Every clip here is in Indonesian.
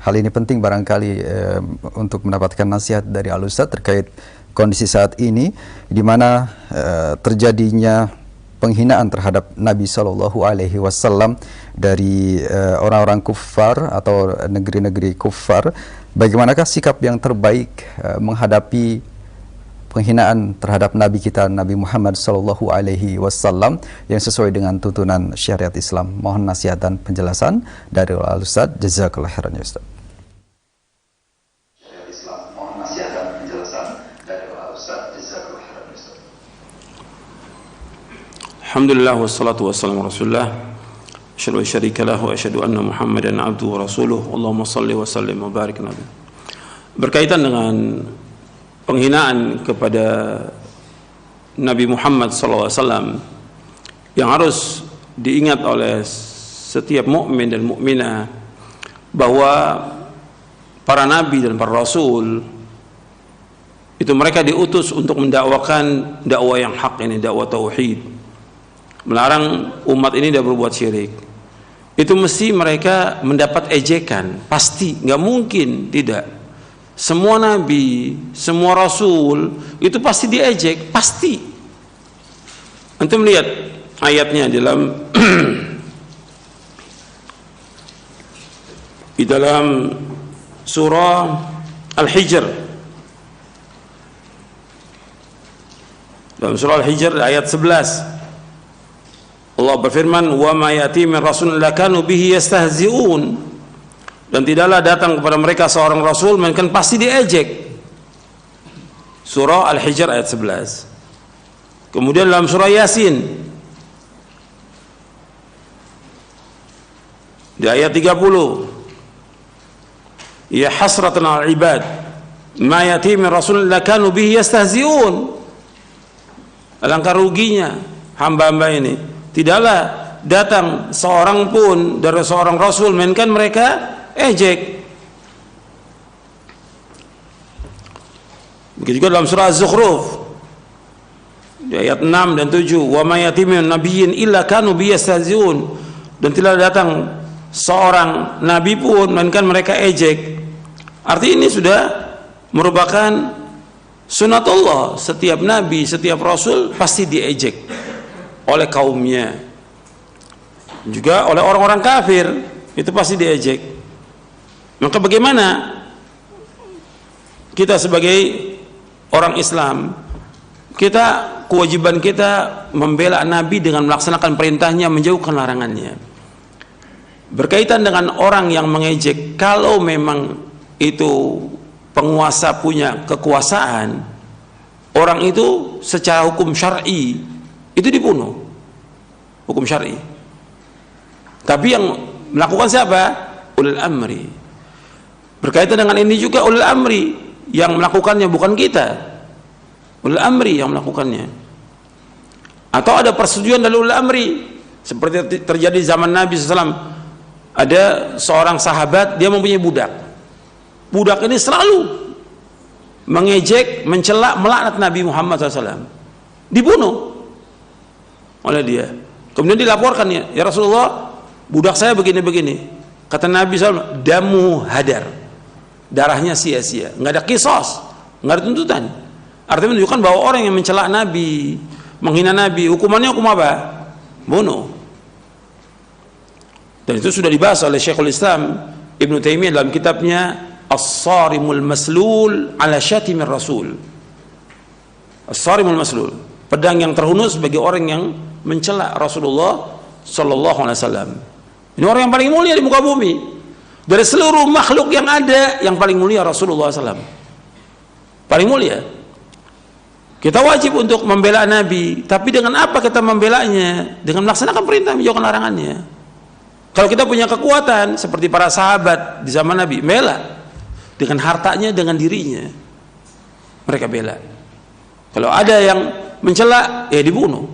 hal ini penting barangkali untuk mendapatkan nasihat dari Al-Ustadz terkait kondisi saat ini di mana terjadinya penghinaan terhadap Nabi Shallallahu Alaihi Wasallam dari orang-orang kufar atau negeri-negeri kufar. Bagaimanakah sikap yang terbaik menghadapi penghinaan terhadap Nabi kita Nabi Muhammad Shallallahu Alaihi Wasallam yang sesuai dengan tuntunan syariat Islam? Mohon nasihat dan penjelasan dari Al-Ustadz. Jazakallahu khairan ya Ustadz. Alhamdulillah wassalatu wassalamu ala Rasulillah. Asyhadu an la syarika lahu wa asyhadu anna Muhammadan abduhu wa rasuluh. Allahumma shalli wa sallim wa barik nabi. Berkaitan dengan penghinaan kepada Nabi Muhammad SAW yang harus diingat oleh setiap mukmin dan mukminah bahwa para nabi dan para rasul itu mereka diutus untuk mendakwakan dakwah yang hak, ini dakwah tauhid, melarang umat ini dari berbuat syirik. Itu mesti mereka mendapat ejekan, pasti, nggak mungkin tidak. Semua nabi, semua rasul itu pasti diejek, pasti. Antum lihat ayatnya dalam di dalam surah Al-Hijr. Dalam surah Al-Hijr ayat 11. Allah berfirman, "Wa ma ya'ti min rasulin lakanu bihi yastahzi'un." Dan tidaklah datang kepada mereka seorang rasul melainkan pasti diejek. Surah Al-Hijr ayat 11. Kemudian dalam surah Yasin di ayat 30, "Ya hasratan 'alal ibad ma ya'ti min rasulin lakanu bihi yastahzi'un." Alangkah ruginya hamba-hamba ini, tidaklah datang seorang pun dari seorang rasul melainkan mereka ejek. Begitu juga dalam surah Az-Zukhruf di ayat 6 dan 7, "Wa may yatimin nabiyyin illa kanu biyastahzi'un." Dan tidak datang seorang nabi pun melainkan mereka ejek. Artinya ini sudah merupakan sunatullah, setiap nabi, setiap rasul pasti diejek oleh kaumnya, juga oleh orang-orang kafir itu pasti diejek. Maka bagaimana kita sebagai orang Islam, kewajiban kita membela Nabi dengan melaksanakan perintahnya, menjauhkan larangannya. Berkaitan dengan orang yang mengejek, kalau memang itu penguasa punya kekuasaan, orang itu secara hukum syar'i itu dibunuh, hukum syar'i. Tapi yang melakukan siapa? Ulul amri. Berkaitan dengan ini juga ulul amri yang melakukannya, bukan kita. Ulul amri yang melakukannya. Atau ada persetujuan dari ulul amri, seperti terjadi zaman Nabi SAW. Ada seorang sahabat, dia mempunyai budak. Budak ini selalu mengejek, mencela, melaknat Nabi Muhammad SAW. Dibunuh oleh dia. Kemudian dilaporkan, ya Rasulullah, budak saya begini-begini. Kata Nabi SAW, damu hadar, darahnya sia-sia, nggak ada kisos, nggak ada tuntutan. Artinya menunjukkan bahwa orang yang mencela Nabi, menghina Nabi, hukumannya hukum apa? Bunuh. Dan itu sudah dibahas oleh Syekhul Islam Ibnu Taimiyah dalam kitabnya As-Sarimul Maslul ala Syatimir Rasul. As-Sarimul Maslul, pedang yang terhunus bagi orang yang mencela Rasulullah sallallahu alaihi wasallam. Ini orang yang paling mulia di muka bumi. Dari seluruh makhluk yang ada, yang paling mulia Rasulullah SAW. Paling mulia. Kita wajib untuk membela Nabi. Tapi dengan apa kita membelanya? Dengan melaksanakan perintah, menjauhkan larangannya. Kalau kita punya kekuatan seperti para sahabat di zaman Nabi, bela. Dengan hartanya, dengan dirinya. Mereka bela. Kalau ada yang mencela, ya dibunuh.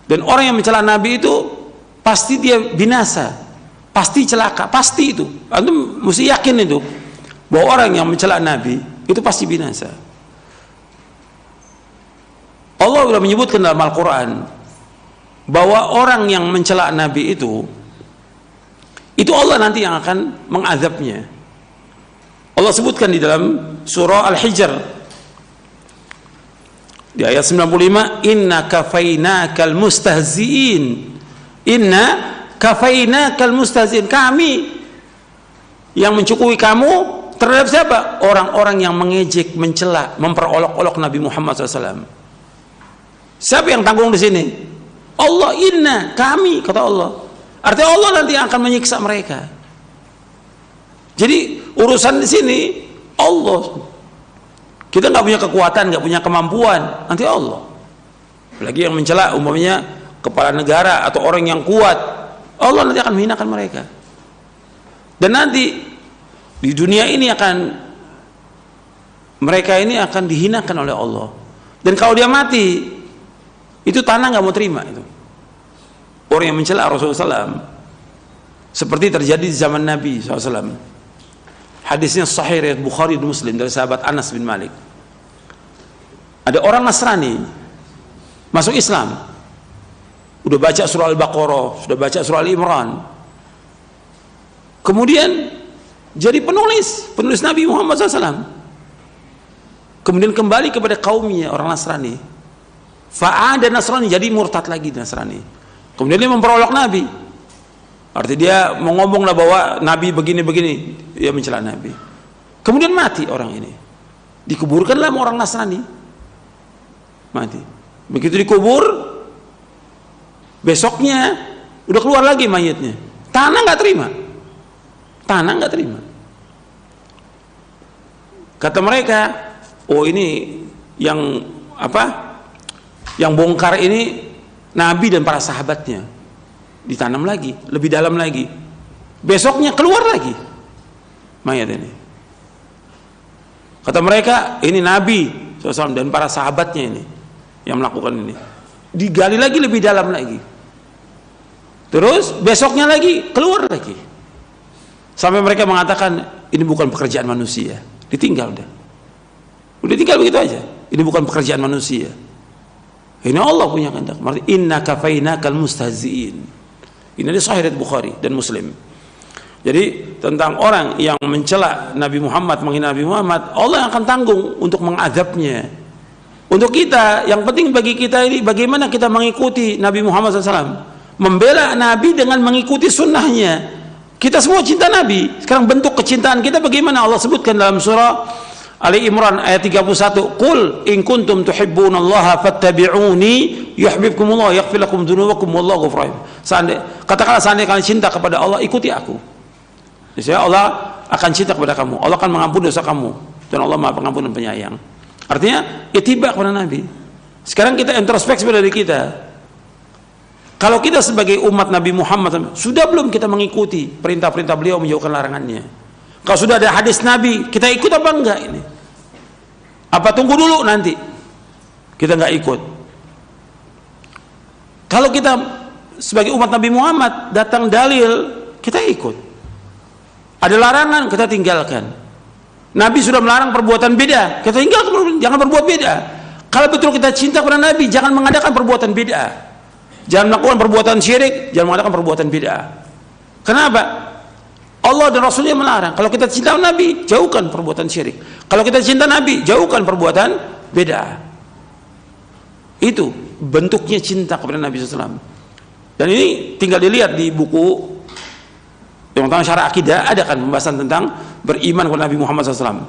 Dan orang yang mencela Nabi itu pasti dia binasa, pasti celaka, pasti itu. Antum mesti yakin itu bahwa orang yang mencela Nabi itu pasti binasa. Allah sudah menyebutkan dalam Al-Quran bahwa orang yang mencela Nabi itu Allah nanti yang akan mengazabnya. Allah sebutkan di dalam surah Al-Hijr di ayat 95, inna kafainakal mustahziin, inna kafainakal mustahziin, kami yang mencukupi kamu terhadap siapa? Orang-orang yang mengejek, mencela, memperolok-olok Nabi Muhammad SAW. Siapa yang tanggung di sini? Allah. Inna, kami, kata Allah. Artinya Allah nanti akan menyiksa mereka. Jadi urusan di sini Allah. Kita nggak punya kekuatan, nggak punya kemampuan, nanti Allah. Apalagi yang mencela, umpamanya kepala negara atau orang yang kuat, Allah nanti akan menghinakan mereka. Dan nanti di dunia ini mereka ini akan dihinakan oleh Allah. Dan kalau dia mati, itu tanah nggak mau terima itu. Orang yang mencela Rasulullah SAW, seperti terjadi di zaman Nabi SAW. Hadisnya sahih riwayat Bukhari dan Muslim dari sahabat Anas bin Malik. Ada orang Nasrani masuk Islam, udah baca surah Al-Baqarah, sudah baca surah Al-Imran, kemudian jadi penulis Nabi Muhammad SAW. Kemudian kembali kepada kaumnya orang Nasrani. Fa'ada Nasrani, jadi murtad lagi Nasrani. Kemudian dia memperolok Nabi. Artinya dia mau ngomong lah bahwa Nabi begini-begini, dia mencela Nabi. Kemudian mati orang ini. Dikuburkanlah sama orang Nasrani. Mati. Begitu dikubur, besoknya udah keluar lagi mayatnya. Tanah nggak terima. Tanah nggak terima. Kata mereka, oh ini yang apa? Yang bongkar ini Nabi dan para sahabatnya. Ditanam lagi, lebih dalam lagi. Besoknya keluar lagi mayat ini. Kata mereka, ini Nabi SAW dan para sahabatnya ini yang melakukan ini. Digali lagi lebih dalam lagi. Terus besoknya lagi keluar lagi. Sampai mereka mengatakan ini bukan pekerjaan manusia. Ditinggal udah tinggal begitu aja. Ini bukan pekerjaan manusia. Ini Allah punya kehendak. Maksudnya inna kafainakal mustahziin. Ini ada sahih riwayat Bukhari dan Muslim. Jadi tentang orang yang mencela Nabi Muhammad, menghina Nabi Muhammad, Allah yang akan tanggung untuk mengadabnya. Untuk kita, yang penting bagi kita ini bagaimana kita mengikuti Nabi Muhammad SAW, membela Nabi dengan mengikuti sunnahnya. Kita semua cinta Nabi. Sekarang bentuk kecintaan kita bagaimana? Allah sebutkan dalam surah Ali Imran ayat 31, qul in kuntum tuhibbunallaha fattabi'uni yuhibbukumullah yaghfir lakum dzunubakum wallahu ghafurur rahim. Katakanlah seandainya kalian cinta kepada Allah, ikuti aku. Niscaya Allah akan cinta kepada kamu. Allah akan mengampuni dosa kamu dan Allah Maha Pengampun dan Penyayang. Artinya ittiba kepada Nabi. Sekarang kita introspeksi pada diri kita. Kalau kita sebagai umat Nabi Muhammad sudah belum kita mengikuti perintah-perintah beliau, menjauhkan larangannya? Kalau sudah ada hadis Nabi, kita ikut apa enggak ini? Apa tunggu dulu nanti kita enggak ikut? Kalau kita sebagai umat Nabi Muhammad datang dalil, kita ikut. Ada larangan, kita tinggalkan. Nabi sudah melarang perbuatan beda, kita tinggalkan, jangan berbuat beda. Kalau betul kita cinta kepada Nabi, jangan mengadakan perbuatan beda. Jangan melakukan perbuatan syirik, jangan mengadakan perbuatan beda. Kenapa? Allah dan Rasulnya melarang. Kalau kita cinta Nabi, jauhkan perbuatan syirik. Kalau kita cinta Nabi, jauhkan perbuatan beda. Itu bentuknya cinta kepada Nabi SAW. Dan ini tinggal dilihat di buku yang tentang syarah akidah, ada kan pembahasan tentang beriman kepada Nabi Muhammad SAW.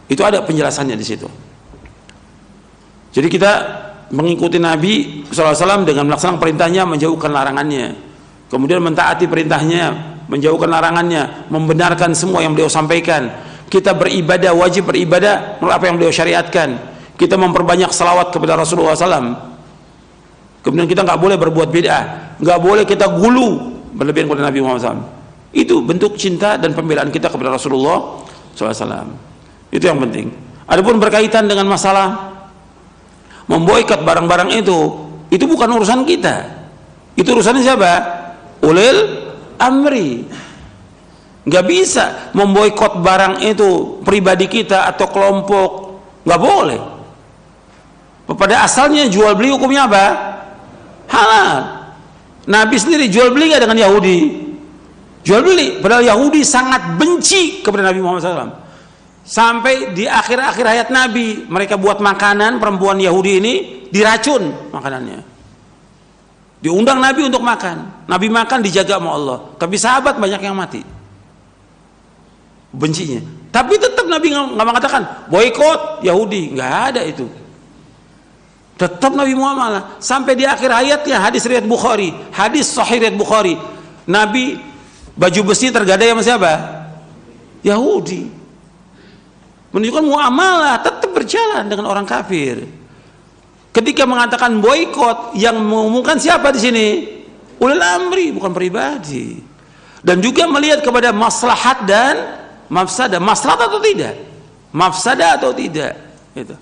Itu ada penjelasannya di situ. Jadi kita mengikuti Nabi SAW dengan melaksanakan perintahnya, menjauhkan larangannya. Kemudian mentaati perintahnya, menjauhkan larangannya, membenarkan semua yang beliau sampaikan. Kita beribadah, wajib beribadah menurut apa yang beliau syariatkan. Kita memperbanyak salawat kepada Rasulullah SAW. Kemudian kita nggak boleh berbuat bid'ah, nggak boleh kita gulu berlebihan kepada Nabi Muhammad SAW. Itu bentuk cinta dan pembelaan kita kepada Rasulullah SAW. Itu yang penting. Adapun berkaitan dengan masalah memboikot barang-barang itu bukan urusan kita. Itu urusannya siapa? Ulil amri. Nggak bisa memboikot barang itu pribadi kita atau kelompok, nggak boleh. Pada asalnya jual beli hukumnya apa? Halal. Nabi sendiri jual beli nggak dengan Yahudi? Jual beli. Padahal Yahudi sangat benci kepada Nabi Muhammad SAW. Sampai di akhir-akhir hayat Nabi, mereka buat makanan, perempuan Yahudi ini diracun makanannya. Diundang Nabi untuk makan. Nabi makan dijaga sama Allah. Tapi sahabat banyak yang mati. Bencinya. Tapi tetap Nabi nggak mengatakan boikot Yahudi. Nggak ada itu. Tetap Nabi Muhammad sampai di akhir hayatnya, hadis riwayat Bukhari, hadis sahih riwayat Bukhari, Nabi baju besi tergadai sama siapa? Yahudi. Menunjukkan muamalah tetap berjalan dengan orang kafir. Ketika mengatakan boikot, yang mengumumkan siapa di sini? Ulil amri, bukan pribadi. Dan juga melihat kepada maslahat dan mafsadah. Maslahat atau tidak? Mafsadah atau tidak? Gitu.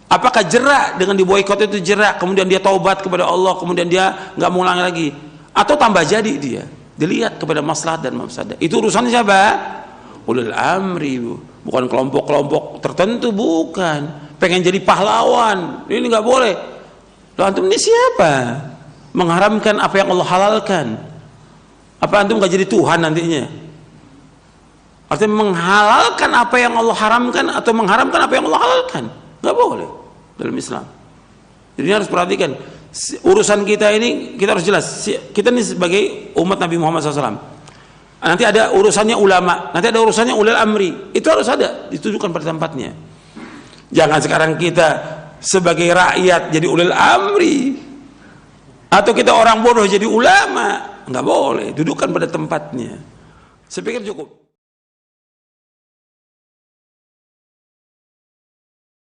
Apakah jerak dengan diboikot itu jerak, kemudian dia taubat kepada Allah, kemudian dia nggak mau ulangi lagi, atau tambah jadi dia? Dilihat kepada maslahat dan mafsadah. Itu urusannya siapa? Ulil amri, bukan kelompok-kelompok tertentu, bukan. Pengen jadi pahlawan, ini nggak boleh. Loh, antum ini siapa? Mengharamkan apa yang Allah halalkan. Apa antum nggak jadi Tuhan nantinya? Artinya menghalalkan apa yang Allah haramkan atau mengharamkan apa yang Allah halalkan? Nggak boleh dalam Islam. Jadi harus perhatikan urusan kita ini, kita harus jelas. Kita ini sebagai umat Nabi Muhammad SAW. Nanti ada urusannya ulama, nanti ada urusannya ulil amri. Itu harus ada, ditujukan pada tempatnya. Jangan sekarang kita sebagai rakyat jadi ulil amri, atau kita orang bodoh jadi ulama. Nggak boleh, dudukan pada tempatnya. Saya pikir cukup.